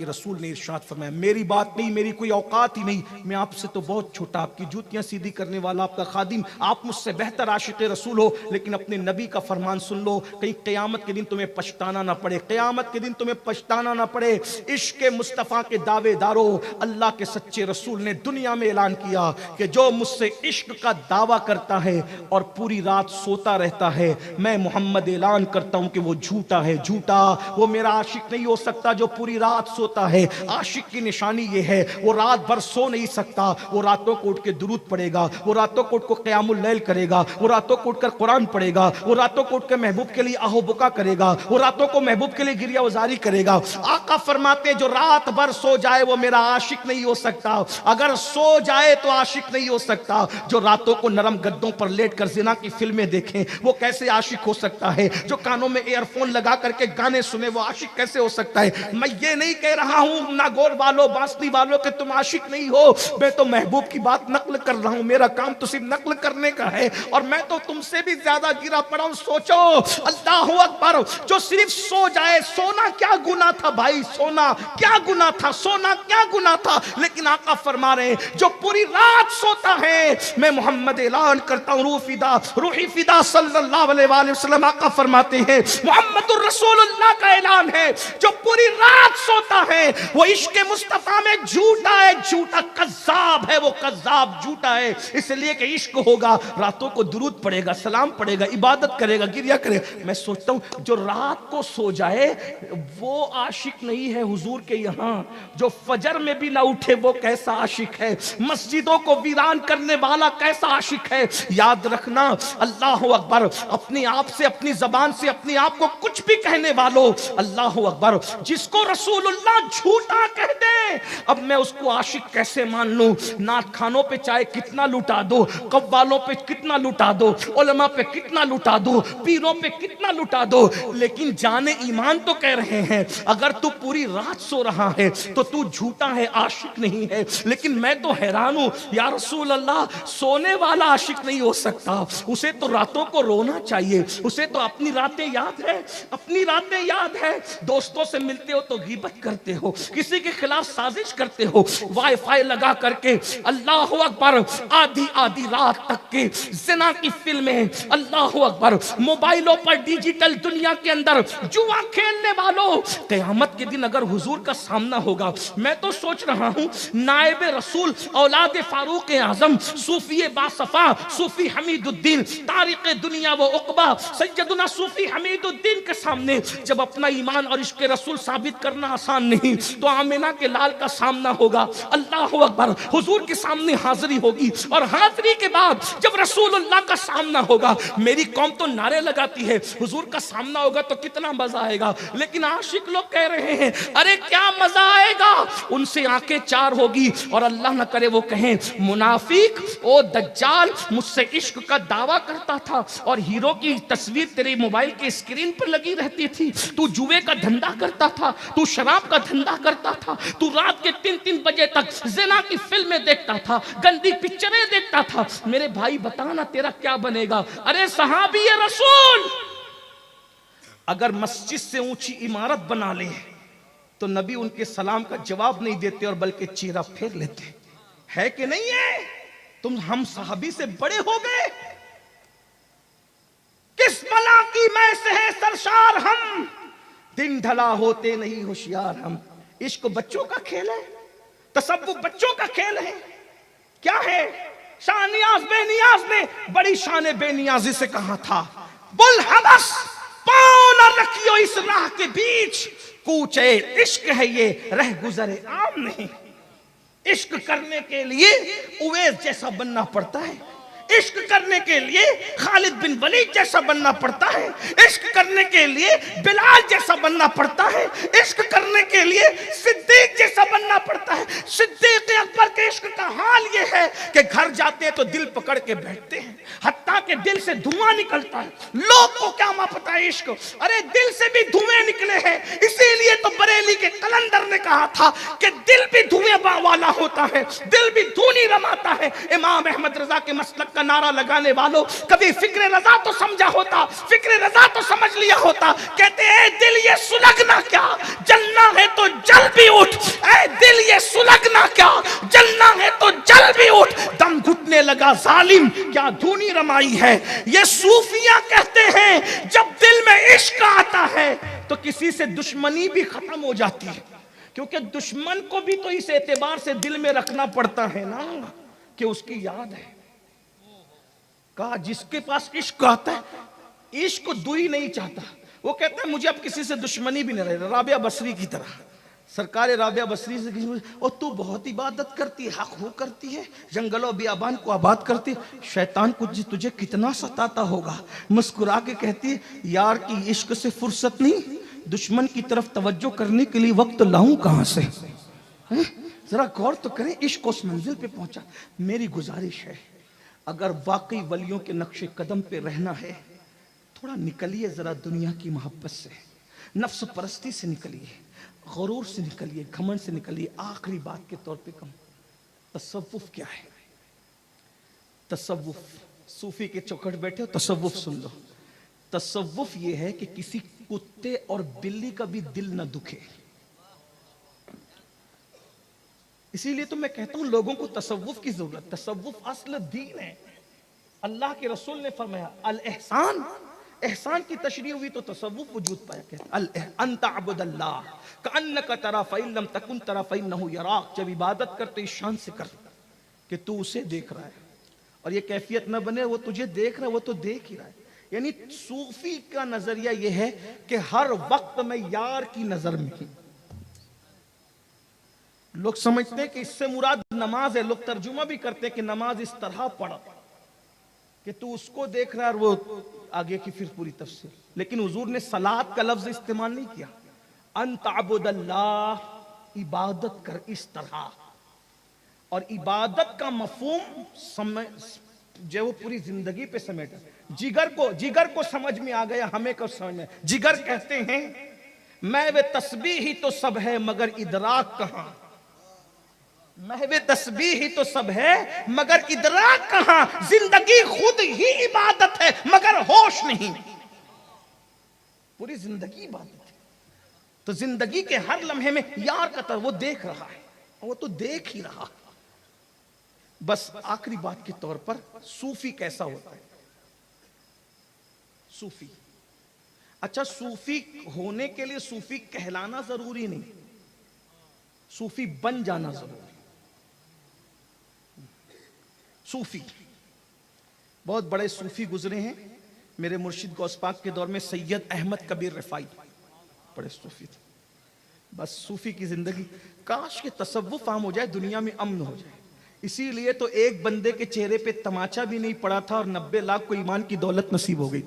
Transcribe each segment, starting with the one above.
کے رسول نے ارشاد فرمایا، میری بات نہیں، میری کوئی اوقات ہی نہیں، میں آپ سے تو بہت چھوٹا، آپ کی جوتیاں سیدھی کرنے والا آپ کا خادم، آپ مجھ سے بہتر عاشق رسول ہو، لیکن اپنے نبی کا فرمان سن لو، کہیں قیامت کے دن تمہیں پچھتانا نہ پڑے، قیامت کے دن تمہیں پچھتانا نہ پڑے۔ عشق مصطفیٰ کے دعوے دارو، اللہ کے سچے رسول نے دنیا میں اعلان کیا کہ جو مجھ سے عشق کا دعویٰ کرتا ہے اور پوری رات سوتا رہتا ہے، میں محمد اعلان کرتا ہوں کہ وہ جھوٹا ہے، جھوٹا، وہ میرا عاشق نہیں ہو سکتا جو پوری رات سوتا ہے۔ عاشق کی نشانی یہ ہے، وہ رات بھر سو نہیں سکتا، وہ راتوں کو اٹھ کے درود پڑھے گا، وہ راتوں کو اٹھ کو قیام اللیل کرے گا، وہ راتوں کو اٹھ کر قرآن پڑھے گا، وہ راتوں کو اٹھ کے محبوب کے لیے آہو بکا کرے گا، وہ راتوں کو محبوب کے لیے گریہ وزاری کرے گا۔ آقا فرماتے ہیں جو رات بھر سو جائے وہ میرا عاشق نہیں ہو سکتا، اگر سو جائے تو عاشق نہیں ہو سکتا۔ جو راتوں کو نرم گدوں پر لیٹ کر زنا کی فلمیں دیکھیں وہ کیسے عاشق ہو سکتا ہے؟ جو کانوں میں ایئر فون لگا کر کے گانے سنے وہ عاشق کیسے ہو سکتا ہے؟ میں یہ نہیں کہہ رہا ہوں ناگور والوں، بانسری والوں کہ تم عاشق نہیں ہو، میں تو محبوب کی بات نقل کر رہا ہوں، میرا کام تو صرف نقل کرنے کا ہے، اور میں تو تم سے بھی زیادہ گرا پڑا ہوں۔ سوچو، اللہ اکبر، جو صرف سو جائے، سونا کیا گناہ تھا بھائی، سونا کیا گناہ تھا، سونا کیا گناہ تھا، لیکن آقا فرما رہے ہیں جو پوری رات سوتا ہے، میں محمد اعلان کرتا ہوں، روحی فدا صلی اللہ علیہ وآلہ وسلم آقا فرماتے ہیں محمد الرسول اللہ کا اعلان ہے، جو پوری رات سوتا ہے وہ عشق مصطفیٰ میں جھوٹا ہے، جھوٹا کذاب ہے، وہ کذاب جھوٹا ہے، اس لیے کہ عشق ہوگا راتوں کو درود پڑھے گا، سلام پڑھے گا، عبادت کرے گا، گریہ کرے گا۔ میں سوچتا ہوں جو رات کو سو جائے وہ عاشق نہیں ہے حضور کے یہاں، جو فجر میں بھی نہ اٹھے وہ کیسا عاشق ہے، مسجدوں کو ویران کرنے والا کیسا عاشق ہے۔ یاد رکھنا، اللہ اکبر، اپنی آپ سے، اپنی زبان سے، اپنی آپ کو کچھ بھی کہنے والوں، اللہ اکبر، جس کو رسول اللہ جھوٹا کہہ دے، اب میں اس کو عاشق کیسے مان لوں؟ نعت خانوں پہ چاہے کتنا لٹا دو، قوالوں پہ کتنا لٹا دو، علماء پہ کتنا لٹا دو، پیروں پہ کتنا لٹا دو، لیکن جان ایمان تو کہہ رہے ہیں اگر تو پوری رات سو رہا ہے تو تو جھوٹا ہے، عاشق نہیں ہے۔ لیکن میں تو حیران ہوں، یا رسول اللہ، سونے والا عاشق نہیں ہو سکتا، اسے تو راتوں کو رونا چاہیے، اسے تو اپنی راتیں یاد ہے، اپنی راتیں یاد ہے، دوستوں سے ملتے ہو تو غیبت کرتے ہو، کسی کے خلاف سازش کرتے ہو، وائی فائی لگا کر کے، اللہ اکبر، آدھی آدھی رات تک کے زنا کی فلمیں، اللہ اکبر، موبائلوں پر ڈیجیٹل دنیا کے اندر جوا کھیلنے والوں، قیامت کے دن اگر حضور کا سامنا ہوگا، میں تو سوچ رہا ہوں نائب رسول، اولاد فاروق اعظم، صوفی باصفا، صوفی حمید الدین، تاریخ دنیا و عقبہ سیدنا صوفی حمید الدین کے سامنے جب اپنا ایمان اور عشق رسول ثابت کرنا آسان نہیں تو آمینہ کے لال کا سامنا ہوگا، اللہ اکبر، حضور کے سامنے حاضری ہوگی، اور حاضری کے بعد جب رسول اللہ کا سامنا ہوگا، میری قوم تو نعرے لگاتی ہے حضور کا سامنا ہوگا تو کتنا مزہ آئے گا، لیکن عاشق لوگ کہہ رہے ہیں ارے کیا مزہ آئے گا، ان سے آنکھیں چار ہوگی، اور اللہ نہ کرے وہ کہیں منافق، او دجال، مجھ سے عشق کا دعویٰ کرتا تھا اور ہیرو کی تصویر تیرے موبائل کے اسکرین پر لگی رہتی تھی، تو جوے کا دھندا کرتا تھا، تو شراب کا دھندا کرتا تھا، تو رات کے 3 بجے تک زنا کی فلمیں دیکھتا تھا، گندی پکچریں دیکھتا تھا، میرے بھائی بتانا تیرا کیا بنے گا؟ ارے صحابی رسول اگر مسجد سے اونچی عمارت بنا لے تو نبی ان کے سلام کا جواب نہیں دیتے اور بلکہ چہرہ پھیر لیتے، ہے کہ نہیں ہے؟ تم ہم صحابی سے بڑے ہو گئے، کس بلا کی میں سے ہے سرشار ہم، دن ڈھلا ہوتے نہیں ہوشیار ہم۔ عشق بچوں کا کھیل ہے، تصوف بچوں کا کھیل ہے، کیا ہے؟ شاہ نیاز بے نیاز نے بڑی شان بے نیازی سے کہا تھا، بل حبس پاؤں نہ رکھیو اس راہ کے بیچ، کوچے عشق ہے یہ رہ گزر عام نہیں۔ عشق کرنے کے لیے اویس جیسا بننا پڑتا ہے، عشق کرنے کے لیے خالد بن ولید جیسا بننا پڑتا ہے، عشق کرنے کے لیے بلال جیسا بننا پڑتا ہے، عشق کرنے کے لیے صدیق جیسا بننا پڑتا ہے۔ صدیق اکبر کے عشق کا حال یہ ہے کہ گھر جاتے ہیں تو دل پکڑ کے بیٹھتے ہیں، حتیٰ کہ دل سے دھواں نکلتا ہے، لوگ کو کیا پتا ہے عشق، ارے دل سے بھی دھویں نکلے ہیں، اسی لیے تو بریلی کے قلندر نے کہا تھا کہ دل بھی دھویں والا ہوتا ہے، دل بھی دھونی رماتا ہے۔ امام احمد رضا کے مسلک کا نعرہ لگانے والوں، کبھی فکر رضا تو سمجھا ہوتا، فکر رضا تو سمجھ لیا ہوتا. کہتے اے دل یہ سلگنا کیا، جلنا ہے تو جل بھی اٹھ. اے دل یہ سلگنا کیا، جلنا ہے تو جل بھی اٹھ. دم گھٹنے لگا ظالم کیا دھونی رمائی ہے. یہ صوفیہ کہتے ہیں جب دل میں عشق آتا ہے تو کسی سے دشمنی بھی ختم ہو جاتی ہے، کیونکہ دشمن کو بھی تو اس اعتبار سے دل میں رکھنا پڑتا ہے نا کہ اس کی یاد ہے. کہا جس کے پاس عشق آتا ہے، عشق کو دوئی نہیں چاہتا. وہ کہتا ہے مجھے اب کسی سے دشمنی بھی نہیں رہے. رابعہ بصری کی طرح سرکار رابعہ بصری سے اور تو بہت عبادت کرتی ہے، حق ہو کرتی ہے، جنگل و بیابان کو آباد کرتی ہے، شیطان تجھے کتنا ستاتا ہوگا. مسکرا کے کہتی ہے یار کی عشق سے فرصت نہیں، دشمن کی طرف توجہ کرنے کے لیے وقت لاؤں کہاں سے. ذرا غور تو کریں، عشق اس منزل پہ پہنچا. میری گزارش ہے اگر واقعی ولیوں کے نقش قدم پہ رہنا ہے، تھوڑا نکلیے ذرا دنیا کی محبت سے، نفس پرستی سے نکلیے، غرور سے نکلیے، گھمنڈ سے نکلیے. آخری بات کے طور پہ کہوں، تصوف کیا ہے؟ تصوف، صوفی کے چوکھٹ بیٹھے ہو، تصوف سن لو. تصوف یہ ہے کہ کسی کتے اور بلی کا بھی دل نہ دکھے. اسی لیے تو میں کہتا ہوں لوگوں کو تصوف کی ضرورت. تصوف اصل دین ہے. اللہ کے رسول نے فرمایا الاحسان، احسان کی تشریح ہوئی تو تصوف وجود پایا. کہتا ان تعبد اللہ کأنک تری فإن لم تکن تری فإنہ یراک. جب عبادت کرتے اس شان سے کر کہ تو اسے دیکھ رہا ہے، اور یہ کیفیت نہ بنے وہ تجھے دیکھ رہا ہے، وہ تو دیکھ ہی رہا ہے. یعنی صوفی کا نظریہ یہ ہے کہ ہر وقت میں یار کی نظر میں ہوں. لوگ سمجھتے ہیں کہ اس سے مراد نماز ہے. لوگ ترجمہ بھی کرتے ہیں کہ نماز اس طرح پڑھا کہ تو اس کو دیکھ رہا ہے، اور وہ آگے کی پھر پوری تفسیر. لیکن حضور نے صلاۃ کا لفظ استعمال نہیں کیا. ان تعبد اللہ، عبادت کر اس طرح. اور عبادت کا مفہوم جو وہ پوری زندگی پہ سمیٹا. جگر کو سمجھ میں آ گیا، ہمیں کو سمجھ میں. جگر کہتے ہیں محو تسبیح ہی تو سب ہے مگر ادراک کہاں. محو تسبیح ہی تو سب ہے مگر ادراک کہاں. زندگی خود ہی عبادت ہے مگر ہوش نہیں. پوری زندگی عبادت ہے. تو زندگی کے ہر لمحے میں یار کا وہ دیکھ رہا ہے، وہ تو دیکھ ہی رہا. بس آخری بات کے طور پر صوفی کیسا ہوتا ہے؟ صوفی، اچھا صوفی ہونے کے لیے صوفی کہلانا ضروری نہیں، صوفی بن جانا ضروری. صوفی بہت بڑے صوفی گزرے ہیں. میرے مرشد غوث پاک کے دور میں سید احمد کبیر رفاعی بڑے صوفی تھے. بس صوفی کی زندگی، کاش کہ تصوف عام ہو جائے، دنیا میں امن ہو جائے. اسی لیے تو ایک بندے کے چہرے پہ تماچا بھی نہیں پڑا تھا اور 90 لاکھ کو ایمان کی دولت نصیب ہو گئی.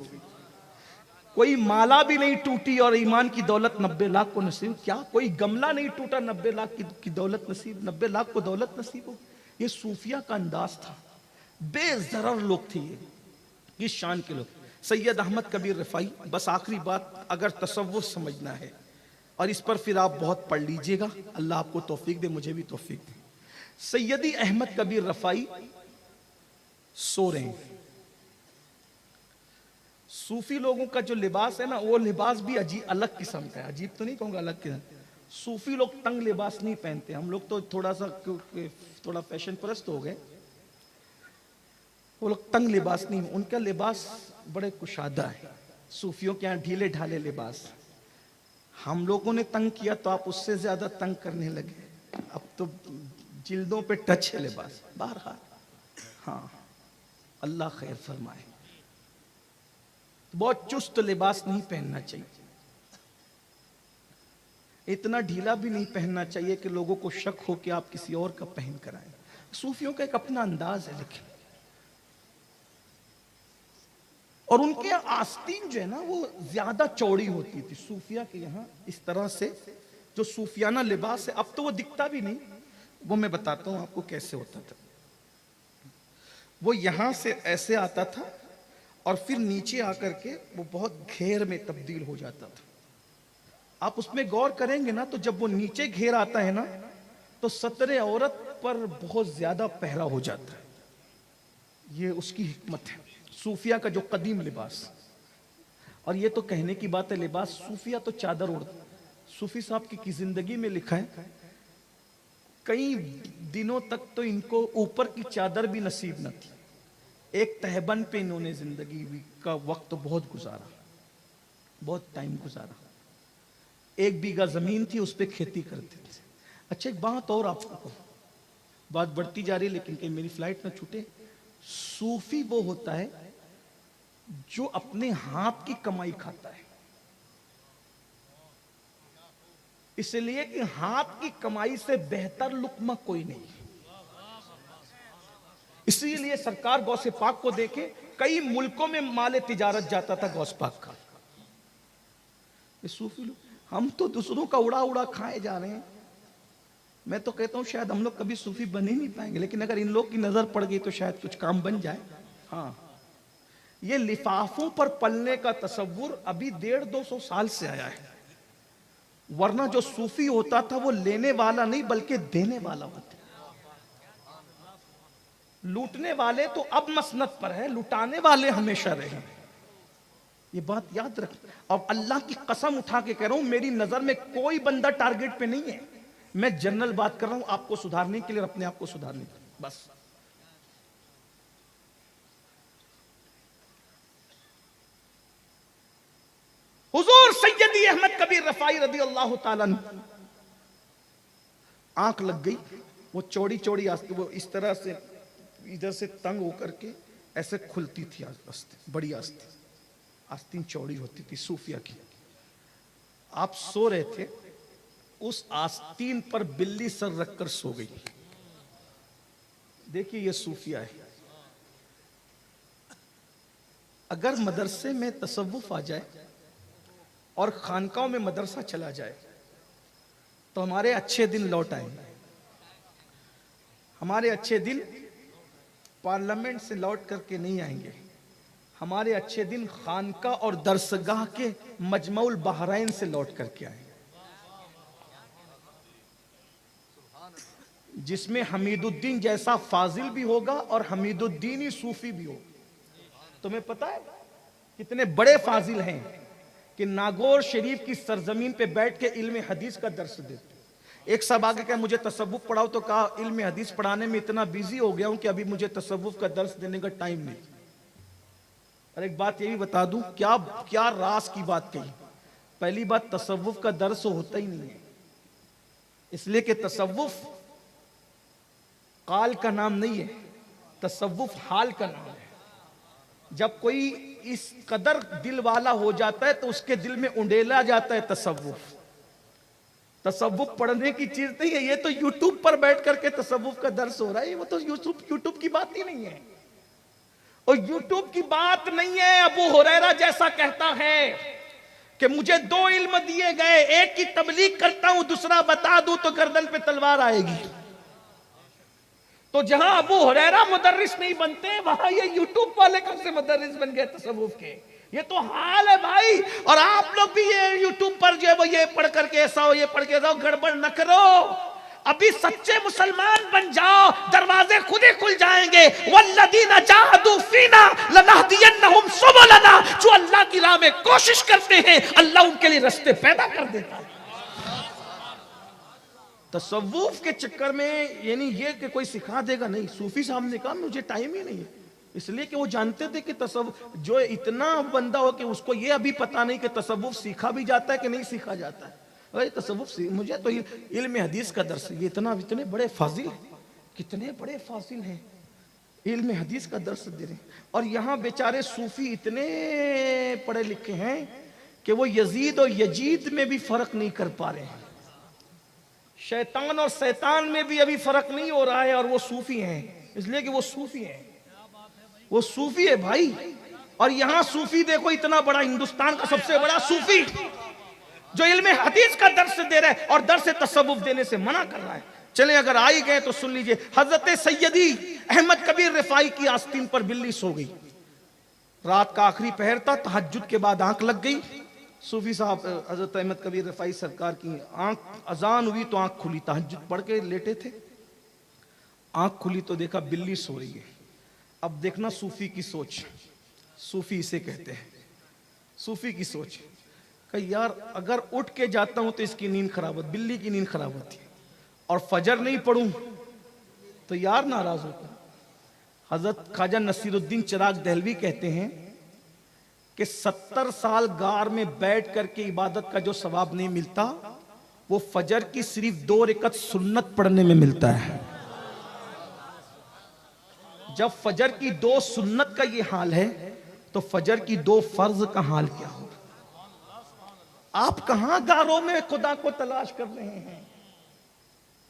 کوئی مالا بھی نہیں ٹوٹی اور ایمان کی دولت 90 لاکھ کو نصیب. کیا کوئی گملہ نہیں ٹوٹا 90 لاکھ کی دولت نصیب، 90 لاکھ کو دولت نصیب ہو. یہ صوفیہ کا انداز تھا. بے ضرر لوگ تھے یہ، اس شان کے لوگ. سید احمد کبیر رفاعی. بس آخری بات، اگر تصوف سمجھنا ہے، اور اس پر پھر آپ بہت پڑھ لیجئے گا، اللہ آپ کو توفیق دے، مجھے بھی توفیق دے. سیدی احمد کبیر رفاعی سو رہے ہیں. صوفی لوگوں کا جو لباس ہے نا، وہ لباس بھی الگ قسم کا ہے. عجیب تو نہیں کہوں گا، الگ قسم. صوفی لوگ تنگ لباس نہیں پہنتے. ہم لوگ تو تھوڑا فیشن پرست ہو گئے. وہ لوگ تنگ لباس نہیں، ان کا لباس بڑے کشادہ ہے. صوفیوں کے یہاں ڈھیلے ڈھالے لباس. ہم لوگوں نے تنگ کیا تو آپ اس سے زیادہ تنگ کرنے لگے. اب تو جلدوں پہ ٹچ ہے لباس. بہرحال ہاں، اللہ خیر فرمائے. بہت چست لباس نہیں پہننا چاہیے، اتنا ڈھیلا بھی نہیں پہننا چاہیے کہ لوگوں کو شک ہو کہ آپ کسی اور کا پہن کر آئیں. صوفیوں کا ایک اپنا انداز ہے. لیکن اور ان کے آستین جو ہے نا وہ زیادہ چوڑی ہوتی تھی. صوفیہ کے یہاں اس طرح سے جو صوفیانہ لباس ہے، اب تو وہ دکھتا بھی نہیں. وہ میں بتاتا ہوں آپ کو کیسے ہوتا تھا. وہ یہاں سے ایسے آتا تھا اور پھر نیچے آ کر کے وہ بہت گھیر میں تبدیل ہو جاتا تھا. آپ اس میں غور کریں گے نا تو جب وہ نیچے گھیر آتا ہے نا تو ستر عورت پر بہت زیادہ پہرا ہو جاتا ہے. یہ اس کی حکمت ہے، صوفیہ کا جو قدیم لباس. اور یہ تو کہنے کی بات ہے لباس، صوفیہ تو چادر اوڑھتے. صوفی صاحب کی زندگی میں لکھا ہے کئی دنوں تک تو ان کو اوپر کی چادر بھی نصیب نہ تھی. ایک تہبند پہ انہوں نے زندگی کا وقت بہت گزارا، بہت ٹائم گزارا. 1 بیگھہ زمین تھی، اس پہ کھیتی کرتے تھے. اچھا ایک بات اور آپ کو، بات بڑھتی جا رہی لیکن کہ میری فلائٹ نہ چھوٹے. صوفی وہ ہوتا ہے جو اپنے ہاتھ کی کمائی کھاتا ہے، اس لیے کہ ہاتھ کی کمائی سے بہتر لقمہ کوئی نہیں. اسی لیے سرکار غوث پاک کو دیکھے کئی ملکوں میں مال تجارت جاتا تھا غوث پاک کا. یہ صوفی لوگ، ہم تو دوسروں کا اڑا اڑا کھائے جا رہے ہیں. میں تو کہتا ہوں شاید ہم لوگ کبھی صوفی بن ہی نہیں پائیں گے، لیکن اگر ان لوگ کی نظر پڑ گئی تو شاید کچھ کام بن جائے. ہاں یہ لفافوں پر پلنے کا تصور ابھی 150-200 سال سے آیا ہے، ورنہ جو صوفی ہوتا تھا وہ لینے والا نہیں بلکہ دینے والا ہوتا. لوٹنے والے تو اب مسنت پر ہے، لوٹانے والے ہمیشہ رہے. یہ بات یاد رکھ. اب اللہ کی قسم اٹھا کے کہہ رہا ہوں میری نظر میں کوئی بندہ ٹارگٹ پہ نہیں ہے. میں جنرل بات کر رہا ہوں آپ کو سدھارنے کے لیے اور اپنے آپ کو سدھارنے کے لیے بس. حضور سیدی احمد کبیر رفاعی رضی اللہ تعالیٰ عنہ آنکھ لگ گئی. وہ چوڑی چوڑی آستی، وہ اس طرح سے ادھر سے تنگ ہو کر کے ایسے کھلتی تھی آستی، بڑی آستی، آستین چوڑی ہوتی تھی صوفیہ کی. آپ سو رہے تھے، اس آستین پر بلی سر رکھ کر سو گئی. دیکھیے یہ صوفیہ ہے. اگر مدرسے میں تصوف آ جائے اور خانقاہوں میں مدرسہ چلا جائے تو ہمارے اچھے دن لوٹ آئیں گے. ہمارے اچھے دن پارلیمنٹ سے لوٹ کر کے نہیں آئیں گے. ہمارے اچھے دن خانقاہ اور درسگاہ کے مجمع البحرین سے لوٹ کر کے آئیں گے، جس میں حمید الدین جیسا فاضل بھی ہوگا اور حمید الدین ہی صوفی بھی ہوگا. تمہیں پتا ہے کتنے بڑے فاضل ہیں کہ ناگور شریف کی سرزمین پہ بیٹھ کے علم حدیث کا درس دیتے. ایک صاحب آگے کہا مجھے تصوف پڑھاؤ، تو کہا علم حدیث پڑھانے میں اتنا بیزی ہو گیا ہوں کہ ابھی مجھے تصوف کا درس دینے کا ٹائم نہیں. اور ایک بات یہ بھی بتا دوں، کیا راز کی بات کہی. پہلی بات تصوف کا درس ہوتا ہی نہیں ہے، اس لیے کہ تصوف قال کا نام نہیں ہے، تصوف حال کا نام ہے. جب کوئی اس قدر دل والا ہو جاتا ہے تو اس کے دل میں انڈیلا جاتا ہے تصوف. تصوف پڑھنے کی چیز نہیں ہے، یہ تو یوٹیوب پر بیٹھ کر کے تصوف کا درس ہو رہا ہے. وہ تو یوٹیوب کی بات ہی نہیں ہے، اور یوٹیوب کی بات نہیں ہے. ابو ہریرہ جیسا کہتا ہے کہ مجھے 2 علم دیے گئے، ایک کی تبلیغ کرتا ہوں، دوسرا بتا دوں تو گردن پہ تلوار آئے گی. تو جہاں ابو ہریرہ مدرس نہیں بنتے، وہاں یہ یوٹیوب والے کب سے مدرس بن گئے تصوف کے؟ یہ تو حال ہے بھائی. اور آپ لوگ بھی یہ یوٹیوب پر جو ہے وہ یہ پڑھ کر کے ایسا ہو، یہ پڑھ کے ایسا ہو، گڑبڑ نہ کرو. ابھی سچے مسلمان بن جاؤ، دروازے خود ہی کھل جائیں گے. والذین جاہدوا فینا لنہدینہم سبلنا. جو اللہ کی راہ میں کوشش کرتے ہیں اللہ ان کے لیے راستے پیدا کر دیتا ہے. تصوف کے چکر میں یعنی یہ کہ کوئی سکھا دے گا نہیں. صوفی صاحب نے کہا مجھے ٹائم ہی نہیں ہے، اس لیے کہ وہ جانتے تھے کہ تصوف جو اتنا بندہ ہو کہ اس کو یہ ابھی پتا نہیں کہ تصوف سیکھا بھی جاتا ہے کہ نہیں سیکھا جاتا ہے. تصوف مجھے تو علم حدیث کا درس، یہ اتنے بڑے فاضل ہیں، کتنے بڑے فاضل ہیں، علم حدیث کا درس دے رہے ہیں. اور یہاں بیچارے صوفی اتنے پڑھے لکھے ہیں کہ وہ یزید اور یجید میں بھی فرق نہیں کر پا رہے ہیں. شیطان اور شیطان میں بھی ابھی فرق نہیں ہو رہا ہے، اور وہ صوفی ہیں. اس لیے کہ وہ صوفی ہیں، وہ صوفی ہے بھائی. اور یہاں صوفی دیکھو اتنا بڑا، ہندوستان کا سب سے بڑا صوفی جو علم حدیث کا درس دے رہا ہے اور درس تصوف دینے سے منع کر رہا ہے. چلیں اگر آئی گئے تو سن لیجئے. حضرت سیدی احمد کبیر رفاعی کی آستین پر بلی سو گئی. رات کا آخری پہر تھا، تہجد کے بعد آنکھ لگ گئی. صوفی صاحب حضرت احمد کبیر رفاعی سرکار کی آنکھ، اذان ہوئی تو آنکھ کھلی، تہجد پڑھ کے لیٹے تھے. آنکھ کھلی تو دیکھا بلی سو رہی ہے. اب دیکھنا صوفی کی سوچ، صوفی اسے کہتے ہیں، صوفی کی سوچ کہ یار اگر اٹھ کے جاتا ہوں تو اس کی نیند خراب ہوتی، بلی کی نیند خراب ہوتی ہے، اور فجر نہیں پڑھوں تو یار ناراض ہوتا ہے۔ حضرت خواجہ نصیر الدین چراغ دہلوی کہتے ہیں کہ 70 سال غار میں بیٹھ کر کے عبادت کا جو ثواب نہیں ملتا وہ فجر کی صرف 2 رکعت سنت پڑھنے میں ملتا ہے۔ جب فجر کی 2 سنت کا یہ حال ہے تو فجر کی 2 فرض کا حال کیا ہو؟ آپ کہاں غاروں میں خدا کو تلاش کر رہے ہیں؟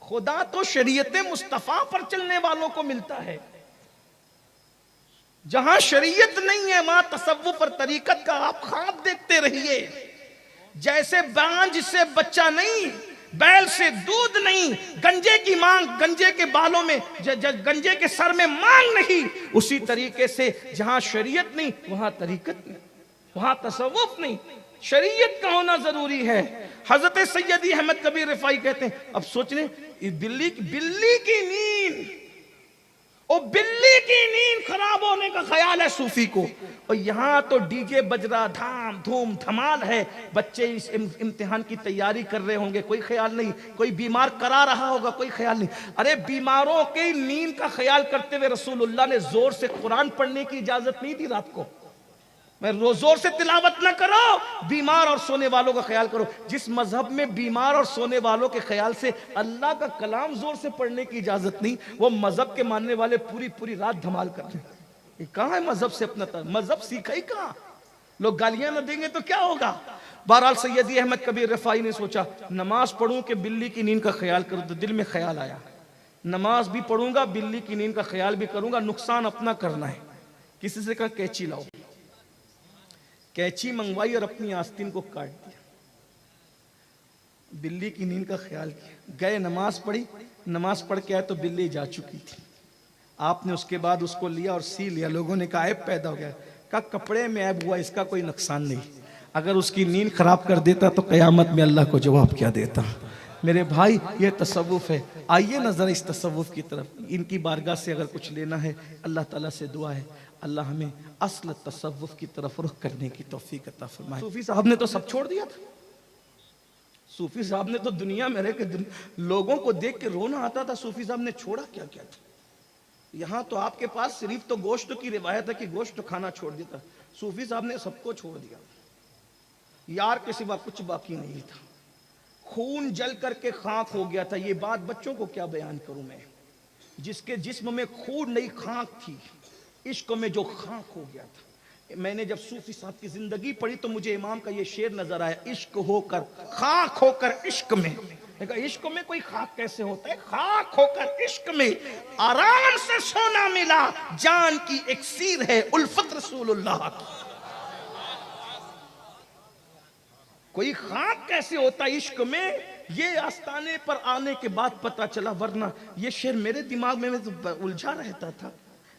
خدا تو شریعت مصطفیٰ پر چلنے والوں کو ملتا ہے۔ جہاں شریعت نہیں ہے وہاں تصوف اور طریقت کا آپ خواب دیکھتے رہیے۔ جیسے بانجھ سے بچہ نہیں، بیل سے دودھ نہیں، گنجے کی مانگ، گنجے کے بالوں میں، گنجے کے سر میں مانگ نہیں، اسی طریقے سے جہاں شریعت نہیں وہاں طریقت نہیں، وہاں تصوف نہیں، شریعت کا ہونا ضروری ہے۔ حضرت سیدی احمد کبیر رفاعی کہتے ہیں، اب سوچ لیں بلی کی نیند، اور بلی کی نیند خراب ہونے کا خیال ہے صوفی کو، اور یہاں تو ڈی جے بج رہا، دھام دھوم دھمال ہے، بچے اس امتحان کی تیاری کر رہے ہوں گے، کوئی خیال نہیں، کوئی بیمار کرا رہا ہوگا، کوئی خیال نہیں۔ ارے بیماروں کی نیند کا خیال کرتے ہوئے رسول اللہ نے زور سے قرآن پڑھنے کی اجازت نہیں دی رات کو۔ میں زور سے تلاوت نہ کرو، بیمار اور سونے والوں کا خیال کرو۔ جس مذہب میں بیمار اور سونے والوں کے خیال سے اللہ کا کلام زور سے پڑھنے کی اجازت نہیں، وہ مذہب کے ماننے والے پوری رات دھمال کرتے ہیں۔ یہ کہاں ہے مذہب سے اپنا مذہب سیکھا ہی کہاں؟ لوگ گالیاں نہ دیں گے تو کیا ہوگا؟ بہرحال سیدی احمد کبیر رفاعی نے سوچا نماز پڑھوں کہ بلی کی نیند کا خیال کروں، تو دل میں خیال آیا نماز بھی پڑھوں گا، بلی کی نیند کا خیال بھی کروں گا، نقصان اپنا کرنا ہے۔ کسی سے کہا کینچی لاؤ، کینچی منگوائی اور اپنی آستین کو کاٹ دیا، بلی کی نیند کا خیال کیا، گئے نماز پڑھی، نماز پڑھ کے آئے تو بلی جا چکی تھی۔ آپ نے اس کے بعد اس کو لیا اور سی لیا، لوگوں نے کہا عیب پیدا ہو گیا، کہا کپڑے میں عیب ہوا، اس کا کوئی نقصان نہیں، اگر اس کی نیند خراب کر دیتا تو قیامت میں اللہ کو جواب کیا دیتا۔ میرے بھائی یہ تصوف ہے، آئیے نظر اس تصوف کی طرف، ان کی بارگاہ سے اگر کچھ لینا ہے اللہ تعالیٰ سے دعا ہے اللہ ہمیں اصل تصوف کی طرف رخ کرنے کی توفیق عطا فرمائے۔ صوفی صاحب نے تو سب چھوڑ دیا تھا، صوفی صاحب نے تو دنیا میں رہ کے لوگوں کو دیکھ کے رونا آتا تھا، صوفی صاحب نے چھوڑا کیا کیا تھا؟ یہاں تو آپ کے پاس صرف تو گوشت کی روایت ہے کہ گوشت کھانا چھوڑ دیتا، صوفی صاحب نے سب کو چھوڑ دیا، یار کے سوا کچھ باقی نہیں تھا، خون جل کر کے خاک ہو گیا تھا۔ یہ بات بچوں کو کیا بیان کروں میں، جس کے جسم میں خون نہیں خاک تھی، عشق میں جو خاک ہو گیا تھا۔ میں نے جب صوفی صاحب کی زندگی پڑھی تو مجھے امام کا یہ شعر نظر آیا، عشق ہو کر خاک ہو کر عشق میں، عشق میں کوئی خاک کیسے ہوتا ہے؟ خاک ہو کر عشق میں آرام سے سونا ملا، جان کی اکسیر ہے الفت رسول اللہ کی۔ کوئی خاک کیسے ہوتا ہے عشق میں؟ یہ آستانے پر آنے کے بعد پتا چلا، ورنہ یہ شعر میرے دماغ میں الجھا رہتا تھا،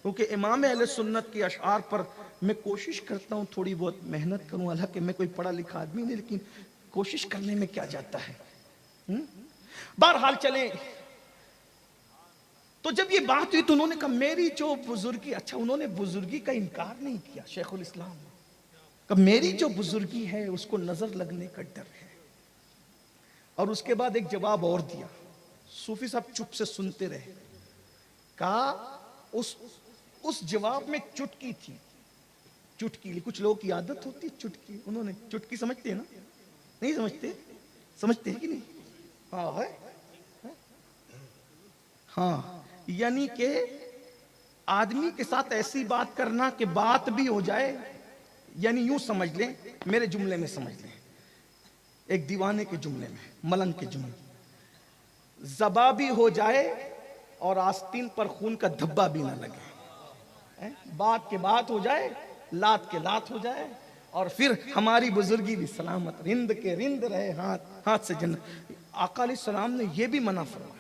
کیونکہ امام اہل سنت کے اشعار پر میں کوشش کرتا ہوں تھوڑی بہت محنت کروں، حالانکہ میں کوئی پڑھا لکھا آدمی نہیں، لیکن کوشش کرنے میں کیا جاتا ہے۔ بہرحال چلیں، تو جب یہ بات ہوئی تو انہوں نے کہا میری جو بزرگی، اچھا انہوں نے بزرگی کا انکار نہیں کیا، شیخ الاسلام کہ میری جو بزرگی ہے اس کو نظر لگنے کا ڈر ہے، اور اس کے بعد ایک جواب اور دیا۔ صوفی صاحب چپ سے سنتے رہے، کہا اس جواب میں چٹکی تھی، چٹکی، کچھ لوگوں کی عادت ہوتی ہے چٹکی، انہوں نے چٹکی سمجھتے ہیں نا؟ نہیں سمجھتے؟ سمجھتے ہیں کہ نہیں؟ ہاں ہے، ہاں، یعنی کہ آدمی کے ساتھ ایسی بات کرنا کہ بات بھی ہو جائے، یعنی یوں سمجھ لیں، میرے جملے میں سمجھ لیں، ایک دیوانے کے جملے میں، ملنگ کے جملے، زبا بھی ہو جائے اور آستین پر خون کا دھبا بھی نہ لگے، بات کے بات ہو جائے، لات کے لات ہو جائے، اور پھر ہماری بزرگی بھی سلامت، رند کے رند رہے، ہاتھ سے جنت۔ آقا علیہ السلام نے یہ بھی منع فرمایا۔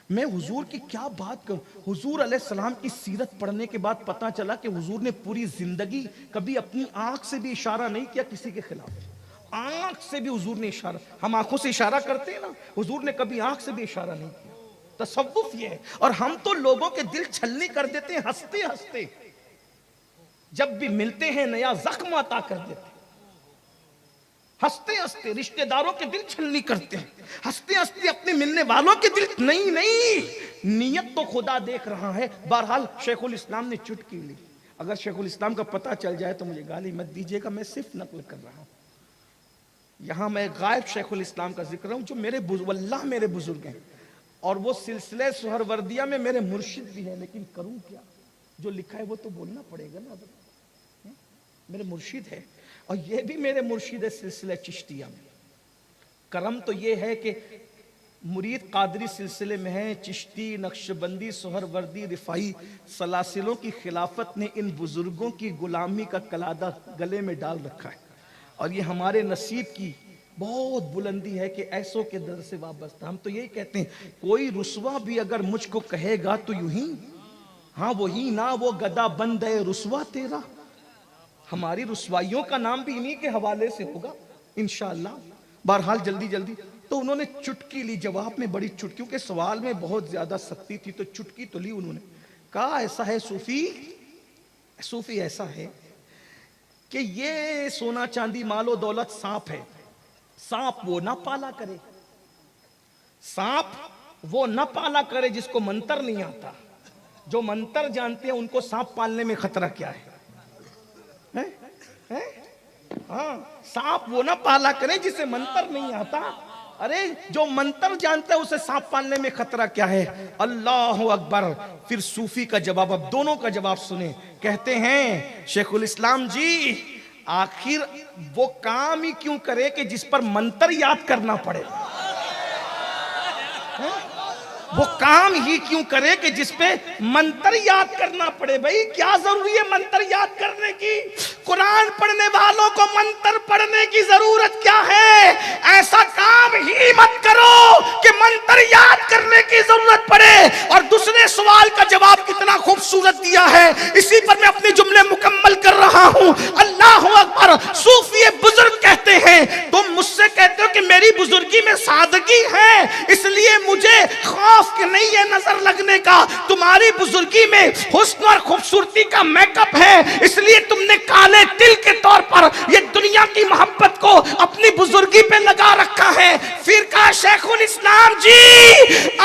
میں حضور کی کیا بات کروں، حضور علیہ السلام کی سیرت پڑھنے کے بعد پتا چلا کہ حضور نے پوری زندگی کبھی اپنی آنکھ سے بھی اشارہ نہیں کیا کسی کے خلاف، آنکھ سے بھی حضور نے اشارہ، ہم آنکھوں سے اشارہ کرتے ہیں نا، حضور نے کبھی آنکھ سے بھی اشارہ نہیں کیا۔ تصوف یہ ہے. اور ہم تو لوگوں کے دل چھلنی کر دیتے ہیں ہنستے ہنستے. جب بھی ملتے ہیں نیا زخم عطا کر دیتے ہیں. ہنستے ہنستے رشتہ داروں کے دل چھلنی کرتے ہیں. ہنستے ہنستے اپنے ملنے والوں کے دل. نہیں نہیں، نیت تو خدا دیکھ رہا ہے. بہرحال شیخ الاسلام نے چٹکی لی. اگر شیخ الاسلام کا پتہ چل جائے تو مجھے گالی مت دیجیے گا، میں صرف نقل کر رہا ہوں. یہاں میں غائب شیخ الاسلام کا ذکر ہوں جو میرے واللہ میرے بزرگ ہیں، اور وہ سلسلہ سہروردیہ میں میرے مرشد بھی ہیں. لیکن کروں کیا، جو لکھا ہے وہ تو بولنا پڑے گا نا. میرے مرشد ہے، اور یہ بھی میرے مرشد ہے سلسلہ چشتیہ میں. کرم تو یہ ہے کہ مرید قادری سلسلے میں ہیں. چشتی، نقشبندی، سہروردی، رفاعی سلاسلوں کی خلافت نے ان بزرگوں کی غلامی کا کلادہ گلے میں ڈال رکھا ہے. اور یہ ہمارے نصیب کی بہت بلندی ہے کہ ایسوں کے در سے وابستہ. ہم تو یہی کہتے ہیں کوئی رسوا بھی اگر مجھ کو کہے گا تو یوں ہی، ہاں وہی نا وہ گدا بند ہے رسوا تیرا. ہماری رسوائیوں کا نام بھی انہی کے حوالے سے ہوگا انشاءاللہ. بہرحال جلدی جلدی تو انہوں نے چٹکی لی. جواب میں بڑی چٹکی، کیونکہ سوال میں بہت زیادہ سختی تھی تو چٹکی تو لی انہوں نے. کہا ایسا ہے صوفی ایسا ہے کہ یہ سونا چاندی مال و دولت سانپ ہے. سانپ وہ نہ پالا کرے، سانپ وہ نہ پالا کرے جس کو منتر نہیں آتا. جو منتر جانتے ہیں ان کو سانپ پالنے میں خطرہ کیا ہے؟ ہاں، سانپ وہ نہ پالا کرے جسے منتر نہیں آتا. ارے جو منتر جانتا ہے اسے سانپ پالنے میں خطرہ کیا ہے؟ اللہ اکبر. پھر صوفی کا جواب، اب دونوں کا جواب سنیں. کہتے ہیں شیخ الاسلام جی آخر وہ کام ہی کیوں کرے کہ جس پر منتر یاد کرنا پڑے؟ وہ کام ہی کیوں کرے کہ جس پہ منتر یاد کرنا پڑے؟ بھئی کیا ضروری ہے منتر یاد کرنے کی؟ قرآن پڑھنے والوں کو منتر پڑھنے کی ضرورت کیا ہے؟ ایسا کام ہی مت کرو کہ منتر یاد کرنے کی ضرورت پڑے. اور دوسرے سوال کا جواب کتنا خوبصورت دیا ہے، اسی پر میں اپنے جملے مکمل کر رہا ہوں. اللہ اکبر. صوفی بزرگ کہتے ہیں تم مجھ سے کہتے ہو کہ میری بزرگی میں سادگی ہے، اس لیے مجھے خوف کہ نہیں ہے نظر لگنے کا. تمہاری بزرگی میں حسن اور خوبصورتی کا میک اپ ہے، اس لیے تم نے کالے تل کے طور پر یہ دنیا کی محبت کو اپنی بزرگی پہ لگا رکھا ہے. پھر کہا شیخ الاسلام جی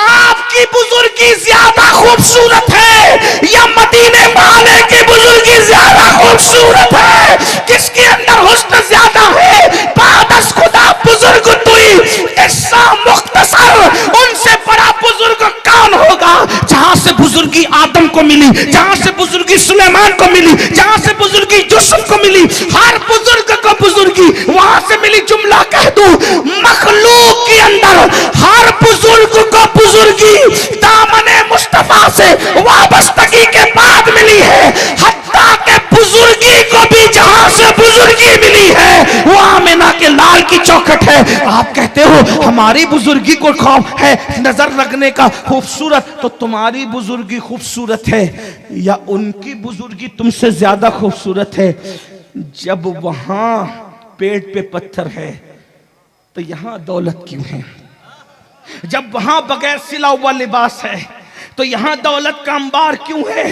آپ کی بزرگی زیادہ خوبصورت ہے یا مدینے والے کی بزرگی زیادہ خوبصورت ہے؟ کس کے اندر حسن زیادہ ہے؟ بعد از خدا بزرگ توئی. قصہ مختصر، ان سے بڑا بزرگ کون ہوگا؟ جہاں سے بزرگی آدم کو ملی، جہاں سے بزرگی سلیمان کو ملی، جہاں سے بزرگی یوسف کو ملی، ہر بزرگ کو بزرگی وہاں سے ملی. جملہ کہہ دوں مخلوق کے اندر ہر بزرگ کو بزرگی دامن مصطفیٰ سے وابستگی کے بعد ملی ہے. حتیٰ کہ بزرگی کو بھی جہاں سے بزرگی ملی ہے وہ آمینہ کے لال کی چوکھٹ ہے. آپ کہتے ہو ہماری بزرگی کو خوف ہے نظر لگنے کا خوبصورت، تو تمہاری بزرگی خوبصورت ہے یا ان کی بزرگی تم سے زیادہ خوبصورت ہے؟ جب وہاں پیٹ پہ پتھر ہے تو یہاں دولت کیوں ہے؟ جب وہاں بغیر سلا ہوا لباس ہے تو یہاں دولت کا انبار کیوں ہے؟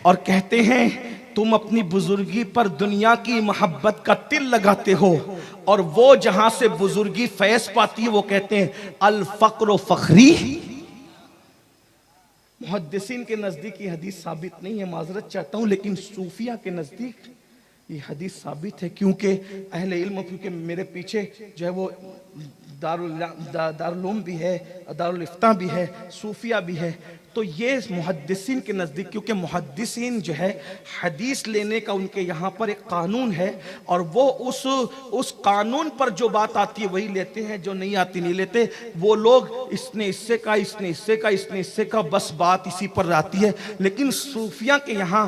اور کہتے ہیں تم اپنی بزرگی پر دنیا کی محبت کا تل لگاتے ہو، اور وہ جہاں سے بزرگی فیض پاتی ہے وہ کہتے ہیں الفقر فخری. محدثین کے نزدیک یہ حدیث ثابت نہیں ہے، معذرت چاہتا ہوں، لیکن صوفیہ کے نزدیک یہ حدیث ثابت ہے. کیونکہ اہل علم، کیونکہ میرے پیچھے جو ہے وہ دارالعلوم بھی ہے، دارالفتاء بھی ہے، صوفیہ بھی ہے. تو یہ محدثین کے نزدیک، کیونکہ محدثین جو ہے حدیث لینے کا ان کے یہاں پر ایک قانون ہے، اور وہ اس قانون پر جو بات آتی ہے وہی لیتے ہیں، جو نہیں آتی نہیں لیتے. وہ لوگ اس نے اس سے کہا، اس نے اس سے کہا، اس نے اس سے کہا، بس بات اسی پر آتی ہے. لیکن صوفیہ کے یہاں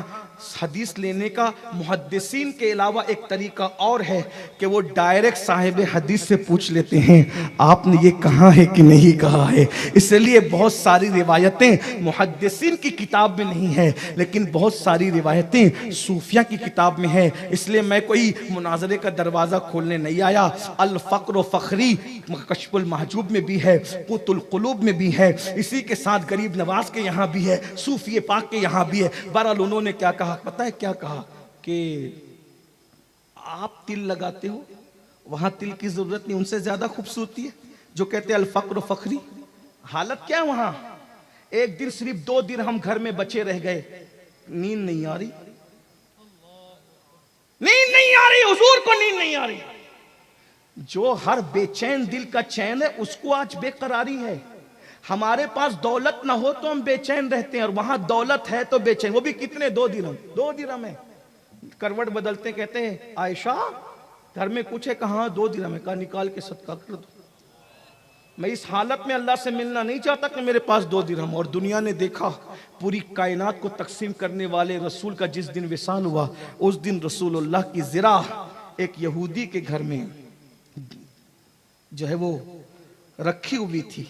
حدیث لینے کا محدثین کے علاوہ ایک طریقہ اور ہے کہ وہ ڈائریکٹ صاحب حدیث سے پوچھ لیتے ہیں آپ نے یہ کہا ہے کہ نہیں کہا ہے. اس لیے بہت ساری روایتیں محدثین کی کتاب میں نہیں ہے، لیکن بہت ساری روایتیں صوفیہ کی کتاب میں ہے۔ اس لیے میں کوئی مناظرے کا دروازہ کھولنے نہیں آیا۔ الفقر و فخری کشف المحجوب میں بھی ہے، قوت القلوب میں بھی ہے، اسی کے ساتھ غریب نواز کے یہاں بھی ہے، صوفی پاک کے یہاں بھی ہے۔ بہرحال انہوں نے کیا کہا پتہ ہے کیا کہا کہ آپ تل لگاتے ہو، وہاں تل کی ضرورت نہیں، ان سے زیادہ خوبصورتی ہے جو کہتے ہیں الفقر و فخری۔ حالت کیا ہے وہاں؟ ایک دن صرف 2 درہم گھر میں بچے رہ گئے، نیند نہیں آ رہی، نیند نہیں آ رہی، حضور کو نیند نہیں آ رہی۔ جو ہر بے چین دل کا چین ہے اس کو آج بے قراری ہے۔ ہمارے پاس دولت نہ ہو تو ہم بے چین رہتے ہیں، اور وہاں دولت ہے تو بے چین، وہ بھی کتنے؟ 2 درہم، 2 درہم ہے۔ کروٹ بدلتے کہتے ہیں عائشہ گھر میں کچھ ہے؟ کہاں 2 درہم ہے، کہا نکال کے صدقہ کر دو۔ میں اس حالت میں اللہ سے ملنا نہیں چاہتا کہ میرے پاس 2 درہم۔ اور دنیا نے دیکھا پوری کائنات کو تقسیم کرنے والے رسول کا جس دن وصال ہوا، اس دن رسول اللہ کی زرہ ایک یہودی کے گھر میں جو ہے وہ رکھی ہوئی تھی۔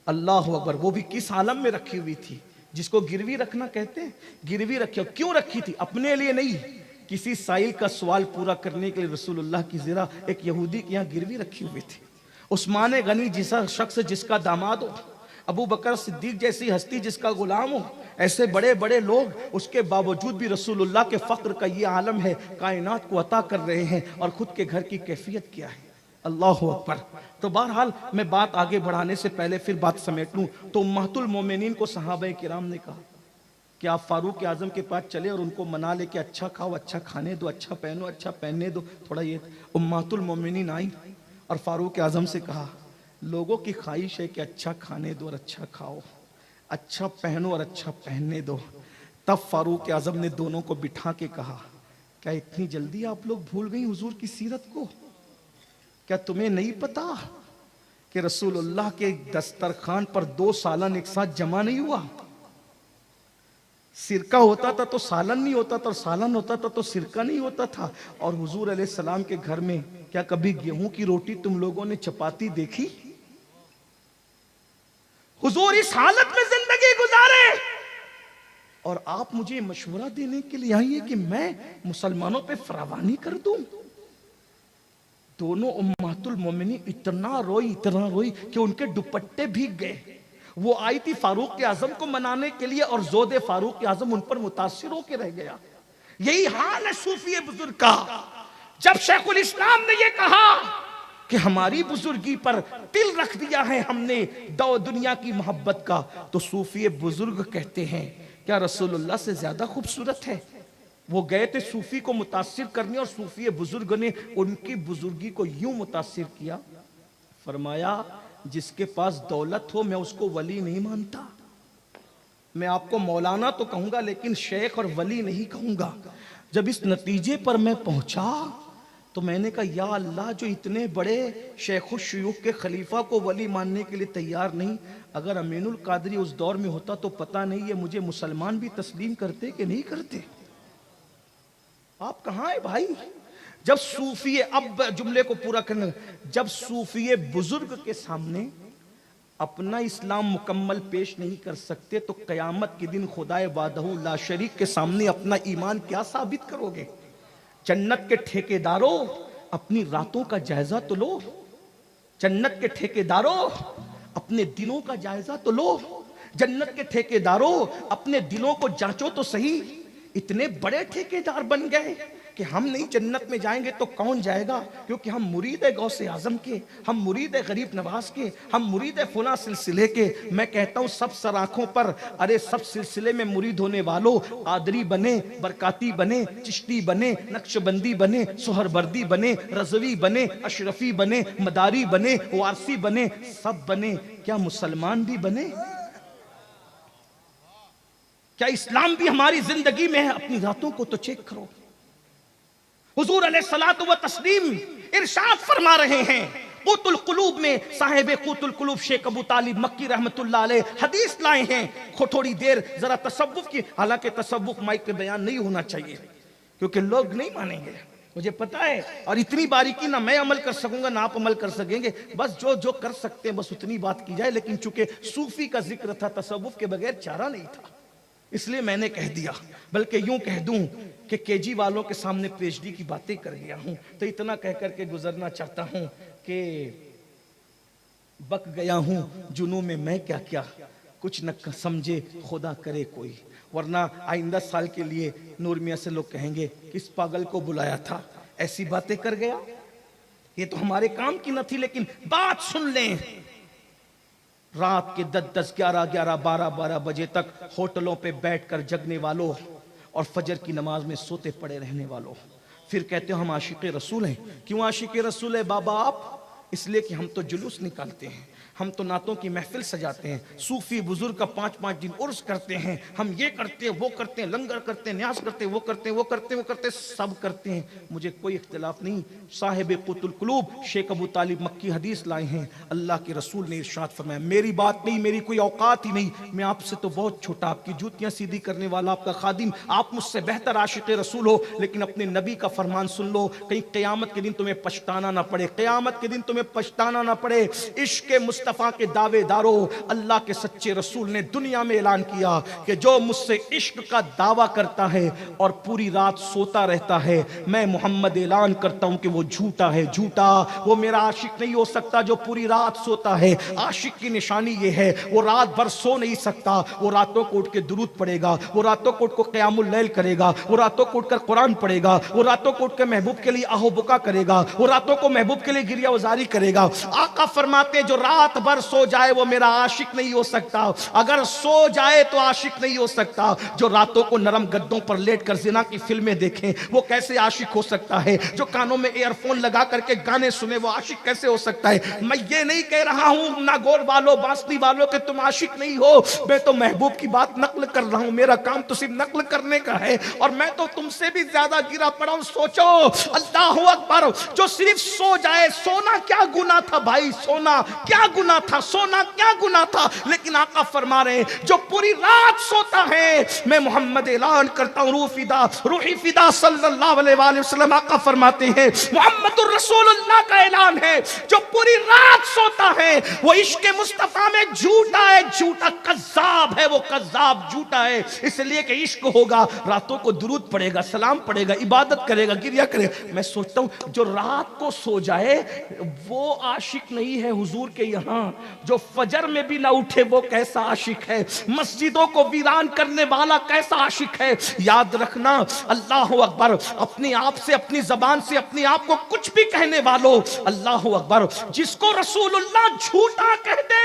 اللہ اکبر، وہ بھی کس عالم میں رکھی ہوئی تھی جس کو گروی رکھنا کہتے ہیں؟ گروی رکھی، کیوں رکھی تھی؟ اپنے لیے نہیں، کسی سائل کا سوال پورا کرنے کے لیے رسول اللہ کی زرہ ایک یہودی کے یہاں گروی رکھی ہوئی تھی۔ عثمان غنی جیسا شخص جس کا داماد ہو، ابو بکر صدیق جیسی ہستی جس کا غلام ہو، ایسے بڑے بڑے لوگ، اس کے باوجود بھی رسول اللہ کے فقر کا یہ عالم ہے، کائنات کو عطا کر رہے ہیں، اور خود کے گھر کی کیفیت کیا ہے؟ اللہ اکبر۔ تو بہرحال میں بات آگے بڑھانے سے پہلے پھر بات سمیٹ لوں تو امہات المومنین کو صحابہ کرام نے کہا کہ آپ فاروق اعظم کے پاس چلے اور ان کو منا لے کہ اچھا کھاؤ، اچھا کھانے دو، اچھا پہنو، اچھا پہننے دو، تھوڑا یہ۔ امہات المومنین آئیں اور فاروق اعظم سے کہا لوگوں کی خواہش ہے کہ اچھا کھانے دو اور اچھا کھاؤ، اچھا پہنو اور اچھا پہننے دو۔ تب فاروق اعظم نے دونوں کو بٹھا کے کہا کیا اتنی جلدی آپ لوگ بھول گئی حضور کی سیرت کو؟ کیا تمہیں نہیں پتا کہ رسول اللہ کے دسترخوان پر 2 سالن ایک ساتھ جمع نہیں ہوا؟ سرکہ ہوتا تھا تو سالن نہیں ہوتا تھا، اور سالن ہوتا تھا تو سرکہ نہیں ہوتا تھا۔ اور حضور علیہ السلام کے گھر میں کیا کبھی گیہوں کی روٹی تم لوگوں نے چپاتی دیکھی؟ حضور اس حالت میں زندگی گزارے اور آپ مجھے مشورہ دینے کے لیے آئیے کہ میں مسلمانوں پہ فراوانی کر دوں۔ دونوں امہات المومنین اتنا روئی کہ ان کے دوپٹے بھیگ گئے۔ وہ آئی تھی فاروق اعظم کو منانے کے لیے اور زود فاروق اعظم ان پر متاثر ہو کے رہ گیا۔ یہی حال ہے صوفی بزرگ کا۔ جب شیخ الاسلام نے یہ کہا کہ ہماری بزرگی پر تل رکھ دیا ہے ہم نے دنیا کی محبت کا، تو صوفی بزرگ کہتے ہیں کیا رسول اللہ سے زیادہ خوبصورت ہے؟ وہ گئے تھے صوفی کو متاثر کرنے، اور صوفی بزرگ نے ان کی بزرگی کو یوں متاثر کیا، فرمایا جس کے پاس دولت ہو میں اس کو ولی نہیں مانتا، میں آپ کو مولانا تو کہوں گا لیکن شیخ اور ولی نہیں کہوں گا۔ جب اس نتیجے پر میں پہنچا تو میں نے کہا یا اللہ، جو اتنے بڑے شیخ الشیوخ کے خلیفہ کو ولی ماننے کے لیے تیار نہیں، اگر امین القادری اس دور میں ہوتا تو پتہ نہیں یہ مجھے مسلمان بھی تسلیم کرتے کہ نہیں کرتے۔ آپ کہاں ہیں بھائی؟ جب صوفی، اب جملے کو پورا کرنے، جب صوفی بزرگ کے سامنے اپنا اسلام مکمل پیش نہیں کر سکتے تو قیامت کے دن خدائے وحدہ لا شریک کے سامنے اپنا ایمان کیا ثابت کرو گے؟ جنت کے ٹھیکیداروں اپنی راتوں کا جائزہ تو لو، جنت کے ٹھیکیداروں اپنے دلوں کا جائزہ تو لو، جنت کے ٹھیکیداروں اپنے دلوں کو جانچو تو صحیح۔ اتنے بڑے ٹھیکیدار بن گئے کہ ہم نہیں جنت میں جائیں گے تو کون جائے گا، کیونکہ ہم مرید غوث اعظم کے، ہم مرید غریب نواز کے، ہم مرید فلاں سلسلے کے۔ میں کہتا ہوں سب سراخوں پر، ارے سب سلسلے میں مرید ہونے والوں، قادری بنے، برکاتی بنے، چشتی بنے، نقشبندی بنے، سہروردی بنے، رضوی بنے، اشرفی بنے، مداری بنے، وارسی بنے، سب بنے، کیا مسلمان بھی بنے؟ کیا اسلام بھی ہماری زندگی میں ہے؟ اپنی راتوں کو تو چیک کرو۔ حضور علیہ الصلوۃ والتسلیم ارشاد فرما رہے ہیں، قوت القلوب میں صاحب قوت القلوب شیخ ابو طالب مکی رحمت اللہ علیہ حدیث لائے ہیں۔ تھوڑی دیر ذرا تصوف کی، حالانکہ تصوف مائک پہ بیان نہیں ہونا چاہیے کیونکہ لوگ نہیں مانیں گے، مجھے پتا ہے، اور اتنی باریکی نہ میں عمل کر سکوں گا نہ آپ عمل کر سکیں گے، بس جو جو کر سکتے ہیں بس اتنی بات کی جائے، لیکن چونکہ صوفی کا ذکر تھا، تصوف کے بغیر چارہ نہیں تھا، اس لیے میں نے کہہ دیا، بلکہ یوں کہہ دوں کہ کے جی والوں کے سامنے پی ایچ ڈی کی باتیں کر گیا ہوں، تو اتنا کہہ کر کے گزرنا چاہتا ہوں کہ بک گیا ہوں جنوں میں کیا کیا، کچھ نہ سمجھے خدا کرے کوئی، ورنہ آئندہ سال کے لیے نور میاں سے لوگ کہیں گے کس پاگل کو بلایا تھا، ایسی باتیں کر گیا۔ یہ تو ہمارے کام کی نہ تھی، لیکن بات سن لیں، رات کے 10 11 12 بجے تک ہوٹلوں پہ بیٹھ کر جگنے والوں اور فجر کی نماز میں سوتے پڑے رہنے والوں، پھر کہتے ہو ہم عاشق رسول ہیں۔ کیوں عاشق رسول ہے بابا آپ؟ اس لیے کہ ہم تو جلوس نکالتے ہیں، ہم تو نعتوں کی محفل سجاتے ہیں، صوفی بزرگ کا 5 دن عرس کرتے ہیں، ہم یہ کرتے ہیں وہ کرتے ہیں، لنگر کرتے ہیں، نیاز کرتے ہیں، وہ کرتے ہیں، وہ کرتے ہیں، وہ کرتے ہیں، سب کرتے ہیں، مجھے کوئی اختلاف نہیں۔ صاحب قوت القلوب شیخ ابو طالب مکی حدیث لائے ہیں، اللہ کے رسول نے ارشاد فرمایا، میری بات نہیں، میری کوئی اوقات ہی نہیں، میں آپ سے تو بہت چھوٹا، آپ کی جوتیاں سیدھی کرنے والا آپ کا خادم، آپ مجھ سے بہتر عاشق رسول ہو، لیکن اپنے نبی کا فرمان سن لو، کہیں قیامت کے دن تمہیں پچھتانا نہ پڑے، قیامت کے دن تمہیں پچھتانا نہ پڑے۔ عشق مصطفیٰ کے دعوے داروں، اللہ کے سچے رسول نے دنیا میں اعلان کیا کہ جو مجھ سے عشق کا دعویٰ کرتا ہے اور پوری رات سوتا رہتا ہے، میں محمد اعلان کرتا ہوں کہ وہ جھوٹا ہے، جھوٹا، وہ میرا عاشق نہیں ہو سکتا جو پوری رات سوتا ہے۔ عاشق کی نشانی یہ ہے، وہ رات بھر سو نہیں سکتا، وہ راتوں کو اٹھ کے درود پڑھے گا، وہ راتوں کو اٹھ کو قیام اللیل کرے گا، وہ راتوں کو اٹھ کر قرآن پڑھے گا، وہ راتوں کو اٹھ کے محبوب کے لیے آہو بکا کرے گا، وہ راتوں کو محبوب کے لیے گریہ وزاری کرے گا۔ آقا فرماتے جو رات بھر سو جائے وہ میرا عاشق نہیں ہو سکتا، اگر سو جائے تو عاشق نہیں ہو سکتا۔ جو راتوں کو نرم گدوں پر لیٹ کر زنا کی فلمیں دیکھیں وہ کیسے عاشق ہو سکتا ہے؟ جو کانوں میں ایئر فون لگا کر کے گانے سنے وہ عاشق کیسے ہو سکتا ہے؟ میں یہ نہیں کہہ رہا ہوں ناگور والوں بانسری والوں کہ تم عاشق نہیں ہو، میں تو محبوب کی بات نقل کر رہا ہوں، میرا کام تو صرف نقل کرنے کا ہے، اور میں تو تم سے بھی زیادہ گرا پڑا ہوں۔ سوچو اللہ اکبر، جو صرف سو جائے، سونا کیا گناہ تھا بھائی، سونا کیا گناہ تھا، سونا کیا گناہ تھا، لیکن آقا فرما رہے ہیں جو پوری رات سوتا ہے، میں محمد اعلان کرتا ہوں روحی فدا صلی اللہ علیہ وآلہ وسلم، آقا فرماتے ہیں محمد الرسول اللہ کا اعلان ہے، جو پوری رات سوتا ہے وہ عشق مصطفیٰ میں جھوٹا ہے، جھوٹا کذاب ہے، وہ کذاب جھوٹا ہے، اس لیے کہ عشق ہوگا راتوں کو درود پڑھے گا، سلام پڑھے گا، عبادت کرے گا، گریہ کرے گا۔ میں سوچتا ہوں جو رات کو سو جائے وہ عاشق نہیں ہے حضور کے یہاں، جو فجر میں بھی نہ اٹھے وہ کیسا عاشق ہے، مسجدوں کو ویران کرنے والا کیسا عاشق ہے۔ یاد رکھنا اللہ اکبر، اپنے آپ سے، اپنی زبان سے اپنے آپ کو کچھ بھی کہنے والوں، اللہ اکبر، جس کو رسول اللہ جھوٹا کہہ دے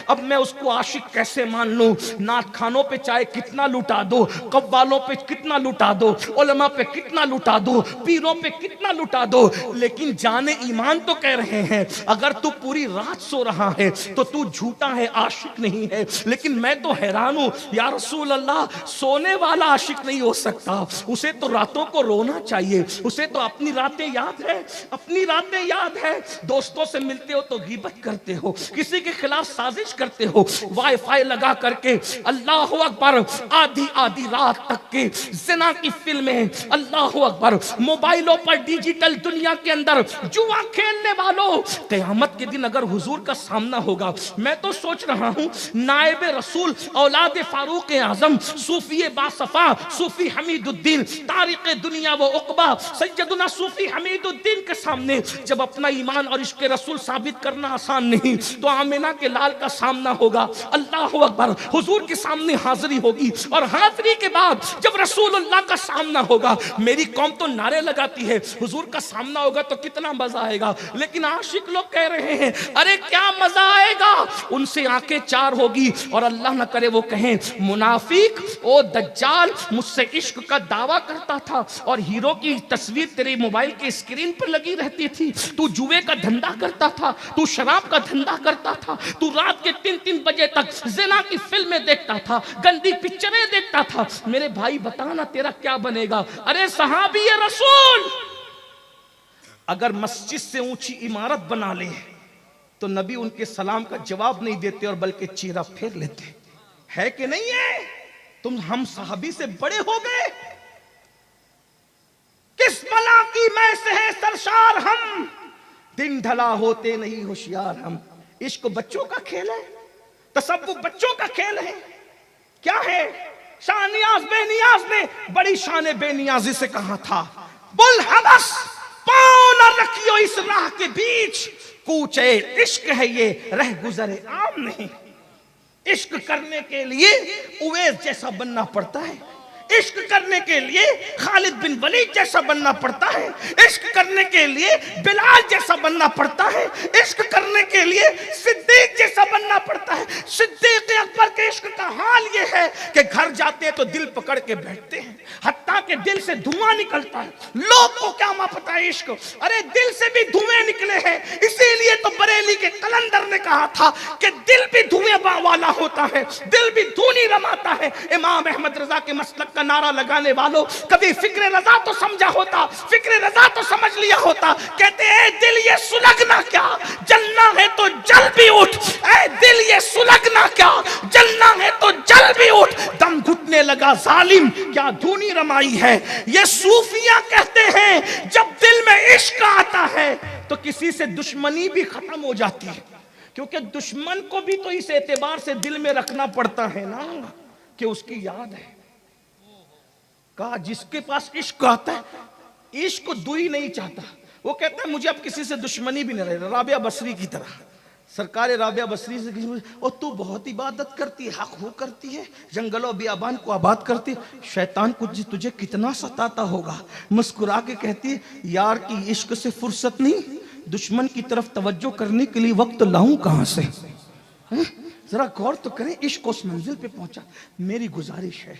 اب میں اس کو عاشق کیسے مان لوں؟ نعت خانوں پہ چاہے کتنا لٹا دو، قوالوں پہ کتنا لٹا دو، علماء پہ کتنا لٹا دو، پیروں پہ کتنا لٹا دو، لیکن جان ایمان تو کہہ رہے ہیں اگر تو پوری رات سو رہا ہے تو تو جھوٹا ہے، عاشق نہیں ہے۔ لیکن میں تو حیران ہوں یا رسول اللہ، سونے والا عاشق نہیں ہو سکتا، اسے تو راتوں کو رونا چاہیے، اسے تو اپنی راتیں یاد ہے، اپنی راتیں یاد ہے، دوستوں سے ملتے ہو تو غیبت کرتے ہو، کسی کے خلاف سازش کرتے ہو، وائی فائی لگا کر کے اللہ اکبر آدھی رات تک کے زنا کی فلمیں، اللہ اکبر، موبائلوں پر ڈیجیٹل دنیا کے اندر جوا کھیلنے والوں، قیامت کے دن اگر حضور کا سامنا ہوگا، میں تو سوچ رہا ہوں نائب رسول اولاد فاروق اعظم صوفی باصفا صوفی حمید الدین تاریخ دنیا و عقبہ سیدنا صوفی حمید الدین کے سامنے جب اپنا ایمان اور عشق رسول ثابت کرنا آسان نہیں تو آمینہ کے لال کا سامنا ہوگا، اللہ اکبر، حضور کے سامنے حاضری ہوگی، اور حاضری کے بعد جب رسول اللہ کا سامنا ہوگا، میری قوم تو نعرے لگاتی ہے حضور کا سامنا ہوگا تو کتنا مزہ آئے گا، لیکن عاشق لوگ کہہ رہے ہیں ارے کیا مزہ آئے گا، ان سے آنکھیں چار ہوگی، اور اللہ نہ کرے وہ کہیں منافق او دجال مجھ سے عشق کا دعویٰ کرتا تھا اور ہیرو کی تصویر تیرے موبائل کے اسکرین پر لگی رہتی تھی، تو جوئے کا دھندا کرتا تھا، تو شراب کا دھندا کرتا تھا، تو رات کے 3 بجے تک زنا کی فلمیں دیکھتا تھا، گندی پکچریں دیکھتا تھا، میرے بھائی بتانا تیرا کیا بنے گا؟ ارے صحابی رسول اگر مسجد سے اونچی عمارت بنا لے تو نبی ان کے سلام کا جواب نہیں دیتے اور بلکہ چہرہ پھیر لیتے، ہے کہ نہیں ہے؟ تم ہم صحابی سے بڑے ہو گئے، کس بلا کی جوانی میں سے ہے سرشار ہم، دن ڈھلا ہوتے نہیں ہوشیار ہم۔ عشق بچوں کا کھیل ہے، تصوف بچوں کا کھیل ہے، کیا ہے؟ شاہ نیاز بے نیاز نے بڑی شان بے نیازی سے کہا تھا، بل حبس پاؤں نہ رکھیو اس راہ کے بیچ، کوچے عشق ہے یہ رہ گزر عام نہیں۔ عشق کرنے کے لیے اویس جیسا بننا پڑتا ہے، عشق کرنے کے لیے خالد بن ولید جیسا بننا پڑتا ہے، عشق کرنے کے لیے بلال جیسا بننا پڑتا ہے، عشق کرنے کے لیے صدیق جیسا بننا پڑتا ہے۔ صدیق اکبر کے عشق کا حال یہ ہے کہ گھر جاتے ہیں تو دل پکڑ کے بیٹھتے ہیں، حتیٰ کہ دل سے دھواں نکلتا ہے۔ لوگ کو کیا پتا ہے عشق، ارے دل سے بھی دھویں نکلے ہیں، اسی لیے تو بریلی کے قلندر نے کہا تھا کہ دل بھی دھویں والا ہوتا ہے، دل بھی دھونی رماتا ہے۔ امام احمد رضا کے مسلک کا نعرہ لگانے والوں، کبھی فکر رضا تو سمجھا ہوتا، فکر رضا تو سمجھ لیا ہوتا، کہتے اے دل یہ سلگنا کیا، جلنا ہے تو جل بھی اٹھ، اے دل یہ سلگنا کیا، جلنا ہے تو جل بھی اٹھ، دم گھٹنے لگا ظالم کیا دھونی رمائی ہے۔ یہ صوفیہ کہتے ہیں جب دل میں عشق آتا ہے تو کسی سے دشمنی بھی ختم ہو جاتی ہے، کیونکہ دشمن کو بھی تو اس اعتبار سے دل میں رکھنا پڑتا ہے نا کہ اس کی یاد ہے۔ کہا جس کے پاس عشق آتا ہے، عشق کو دوئی نہیں چاہتا، وہ کہتا ہے مجھے اب کسی سے دشمنی بھی نہ رہے، رابعہ بصری کی طرح۔ سرکار رابعہ بصری سے اور تو بہت عبادت کرتی ہے، حق ہو کرتی ہے، جنگلوں بیابان کو آباد کرتی ہے، شیطان تجھے کتنا ستاتا ہوگا۔ مسکرا کے کہتی ہے یار کی عشق سے فرصت نہیں، دشمن کی طرف توجہ کرنے کے لیے وقت لاؤں کہاں سے؟ ذرا غور تو کریں، عشق اس منزل پہ پہنچا۔ میری گزارش ہے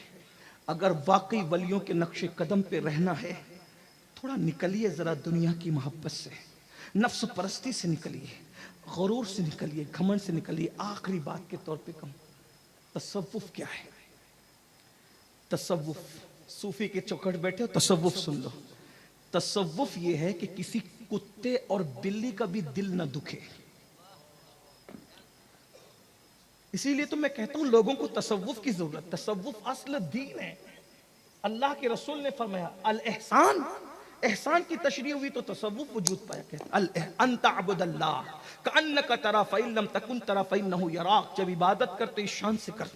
اگر واقعی ولیوں کے نقش قدم پہ رہنا ہے، تھوڑا نکلیے ذرا دنیا کی محبت سے، نفس پرستی سے نکلیے، غرور سے نکلیے، گھمنڈ سے نکلیے۔ آخری بات کے طور پہ کم، تصوف کیا ہے؟ تصوف، صوفی کے چوکھٹ بیٹھے ہو، تصوف سن لو۔ تصوف یہ ہے کہ کسی کتے اور بلی کا بھی دل نہ دکھے۔ اسی لیے تو میں کہتا ہوں لوگوں کو تصوف کی ضرورت، تصوف اصل دین ہے۔ اللہ کے رسول نے فرمایا الاحسان، احسان کی تشریح ہوئی تو تصوف وجود پایا، کہتا ان تعبد اللہ کأنک تری فإن لم تکن تری فإنہ یراک، جب عبادت کرتے اس شان سے کر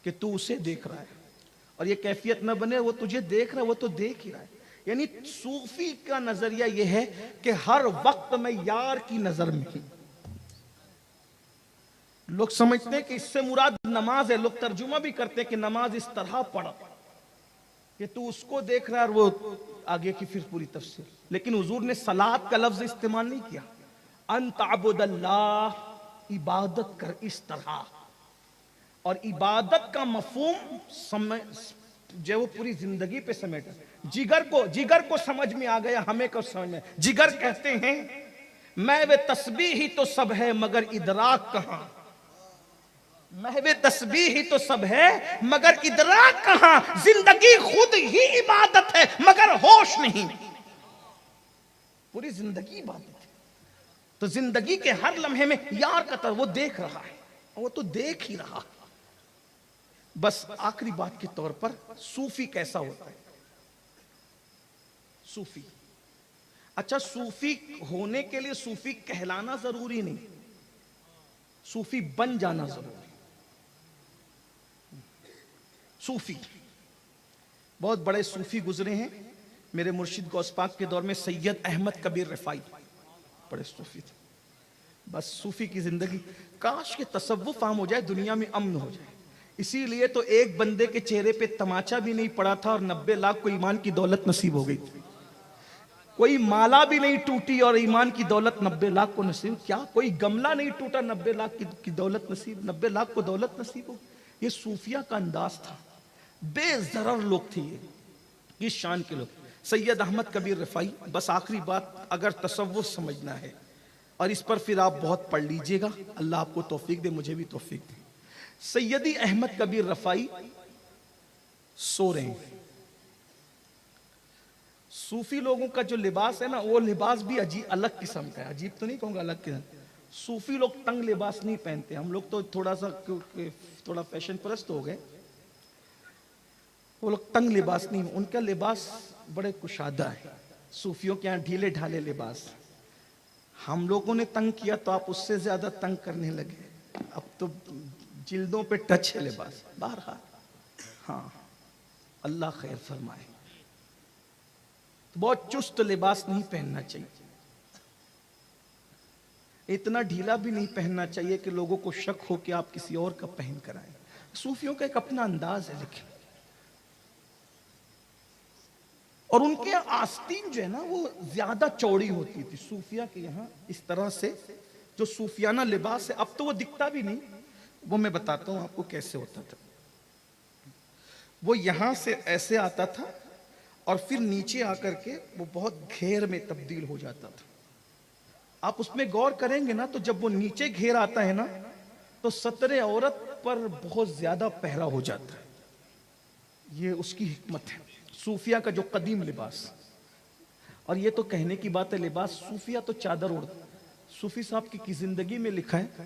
کہ تو اسے دیکھ رہا ہے، اور یہ کیفیت نہ بنے وہ تجھے دیکھ رہا ہے، وہ تو دیکھ ہی رہا ہے۔ یعنی صوفی کا نظریہ یہ ہے کہ ہر وقت میں یار کی نظر میں ہوں۔ لوگ سمجھتے ہیں کہ اس سے مراد نماز ہے، لوگ ترجمہ بھی کرتے ہیں کہ نماز اس طرح پڑھا کہ تو اس کو دیکھ رہا ہے، اور وہ آگے کی پھر پوری تفسیر۔ لیکن حضور نے صلاۃ کا لفظ استعمال نہیں کیا، ان تعبد اللہ، عبادت کر اس طرح۔ اور عبادت کا مفہوم جو وہ پوری زندگی پہ سمیٹا، جگر کو سمجھ میں آ گیا، ہمیں کو سمجھ میں۔ جگر کہتے ہیں محو تسبیح ہی تو سب ہے مگر ادراک کہاں، محو تسبیح ہی تو سب ہے مگر ادراک کہاں، زندگی خود ہی عبادت ہے مگر ہوش نہیں، پوری زندگی عبادت ہے۔ تو زندگی کے ہر لمحے میں یار کا وہ دیکھ رہا ہے، وہ تو دیکھ ہی رہا۔ بس آخری بات کے طور پر صوفی کیسا ہوتا ہے؟ صوفی، اچھا صوفی ہونے کے لیے صوفی کہلانا ضروری نہیں، صوفی بن جانا ضروری۔ صوفی بہت بڑے صوفی گزرے ہیں میرے مرشد غوث پاک کے دور میں، سید احمد کبیر رفاعی بڑے صوفی تھے۔ بس صوفی کی زندگی، کاش کہ تصوف عام ہو جائے، دنیا میں امن ہو جائے۔ اسی لیے تو ایک بندے کے چہرے پہ تماچا بھی نہیں پڑا تھا اور 90 لاکھ کو ایمان کی دولت نصیب ہو گئی تھی۔ کوئی مالا بھی نہیں ٹوٹی اور ایمان کی دولت 90 لاکھ کو نصیب، کیا کوئی گملہ نہیں ٹوٹا 90 لاکھ کی دولت نصیب، 90 لاکھ کو دولت نصیب ہو۔ یہ صوفیہ کا انداز تھا، بے ضرر لوگ تھے یہ، اس شان کے لوگ۔ سید احمد کبیر رفاعی، بس آخری بات، اگر تصوف سمجھنا ہے اور اس پر پھر آپ بہت پڑھ لیجئے گا، اللہ آپ کو توفیق دے، مجھے بھی توفیق دے۔ سیدی احمد کبیر رفاعی سو رہے ہیں۔ صوفی لوگوں کا جو لباس ہے نا، وہ لباس بھی عجیب الگ قسم کا ہے، عجیب تو نہیں کہوں گا، الگ قسم۔ صوفی لوگ تنگ لباس نہیں پہنتے، ہم لوگ تو تھوڑا فیشن پرست ہو گئے، وہ لوگ تنگ لباس نہیں، ان کا لباس بڑے کشادہ ہے۔ صوفیوں کے یہاں ڈھیلے ڈھالے لباس، ہم لوگوں نے تنگ کیا تو آپ اس سے زیادہ تنگ کرنے لگے، اب تو جلدوں پہ ٹچ ہے لباس۔ بہرحال ہاں اللہ خیر فرمائے، بہت چست لباس نہیں پہننا چاہیے، اتنا ڈھیلا بھی نہیں پہننا چاہیے کہ لوگوں کو شک ہو کہ آپ کسی اور کا پہن کر آئیں۔ صوفیوں کا ایک اپنا انداز ہے، لیکن اور ان کے آستین جو ہے نا وہ زیادہ چوڑی ہوتی تھی صوفیہ کے یہاں، اس طرح سے جو صوفیانہ لباس ہے اب تو وہ دکھتا بھی نہیں، وہ میں بتاتا ہوں آپ کو کیسے ہوتا تھا۔ وہ یہاں سے ایسے آتا تھا اور پھر نیچے آ کر کے وہ بہت گھیر میں تبدیل ہو جاتا تھا۔ آپ اس میں غور کریں گے نا تو جب وہ نیچے گھیر آتا ہے نا تو ستر عورت پر بہت زیادہ پہرا ہو جاتا ہے، یہ اس کی حکمت ہے صوفیہ کا جو قدیم لباس۔ اور یہ تو کہنے کی بات ہے لباس، صوفیہ تو چادر اوڑھتا، صوفی صاحب کی زندگی میں لکھا ہے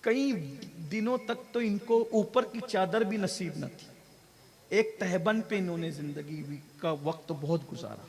کئی دنوں تک تو ان کو اوپر کی چادر بھی نصیب نہ تھی، ایک تہبند پہ انہوں نے زندگی کا وقت بہت گزارا۔